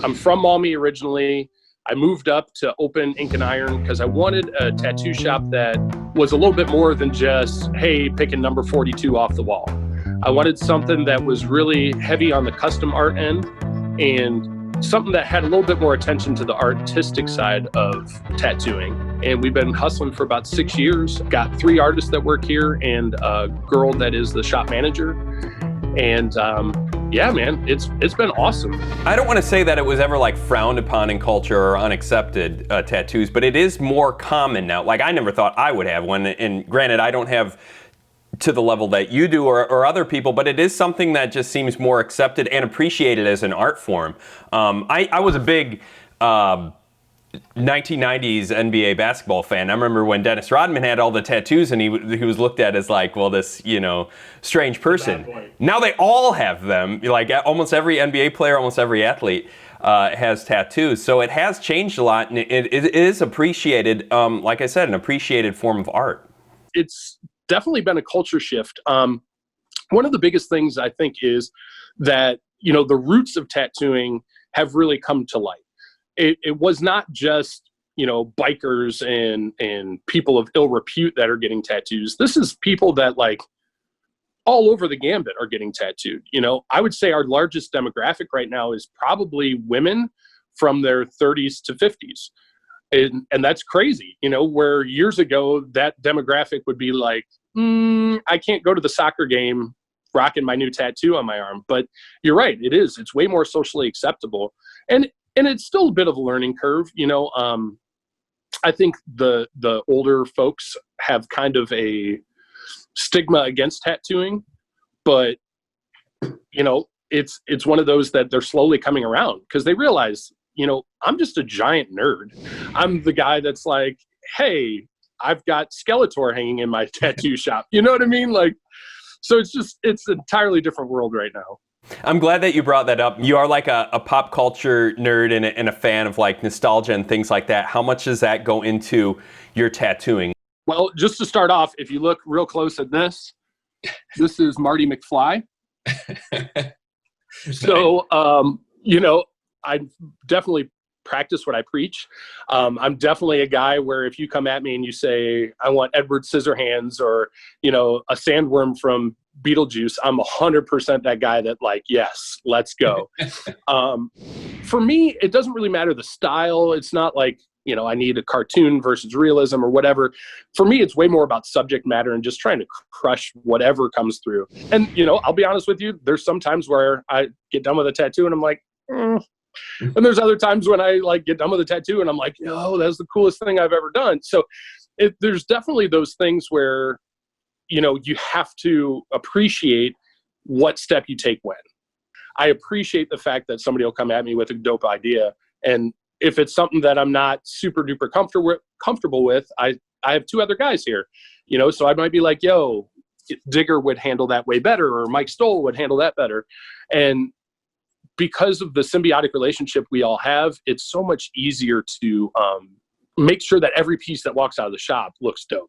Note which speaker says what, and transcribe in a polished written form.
Speaker 1: I'm from Maumee originally. I moved up to open Ink and Iron because I wanted a tattoo shop that was a little bit more than just, hey, picking number 42 off the wall. I wanted something that was really heavy on the custom art end and something that had a little bit more attention to the artistic side of tattooing. And we've been hustling for about 6 years. Got 3 artists that work here and a girl that is the shop manager. And yeah, man, it's been awesome.
Speaker 2: I don't want to say that it was ever like frowned upon in culture or unaccepted tattoos, but it is more common now. Like I never thought I would have one. And granted, I don't have to the level that you do or other people, but it is something that just seems more accepted and appreciated as an art form. I was a big 1990s NBA basketball fan. I remember when Dennis Rodman had all the tattoos and he was looked at as like, well, this, strange person. Now they all have them. Like almost every NBA player, almost every athlete has tattoos. So it has changed a lot and it is appreciated, like I said, an appreciated form of art.
Speaker 1: It's definitely been a culture shift. One of the biggest things I think is that, the roots of tattooing have really come to light. It was not just, bikers and people of ill repute that are getting tattoos. This is people that like all over the gambit are getting tattooed. I would say our largest demographic right now is probably women from their 30s to 50s. And that's crazy, where years ago that demographic would be like, I can't go to the soccer game rocking my new tattoo on my arm. But you're right, it is. It's way more socially acceptable. And it's still a bit of a learning curve. I think the older folks have kind of a stigma against tattooing, but it's one of those that they're slowly coming around because they realize, I'm just a giant nerd. I'm the guy that's like, hey, I've got Skeletor hanging in my tattoo shop. You know what I mean? Like, so it's an entirely different world right now.
Speaker 2: I'm glad that you brought that up. You are like a pop culture nerd and a fan of like nostalgia and things like that. How much does that go into your tattooing?
Speaker 1: Well, just to start off, if you look real close at this is Marty McFly. So, I definitely practice what I preach. I'm definitely a guy where if you come at me and you say, I want Edward Scissorhands or, a sandworm from Beetlejuice, I'm 100% that guy that like, yes, let's go. For me, it doesn't really matter the style. It's not like, I need a cartoon versus realism or whatever. For me, it's way more about subject matter and just trying to crush whatever comes through. And, I'll be honest with you, there's some times where I get done with a tattoo and I'm like, And there's other times when I like get done with a tattoo and I'm like, yo, that's the coolest thing I've ever done. So there's definitely those things where, you have to appreciate what step you take when. I appreciate the fact that somebody will come at me with a dope idea. And if it's something that I'm not super duper comfortable with, I have 2 other guys here, so I might be like, yo, Digger would handle that way better, or Mike Stoll would handle that better. And because of the symbiotic relationship we all have, it's so much easier to make sure that every piece that walks out of the shop looks dope.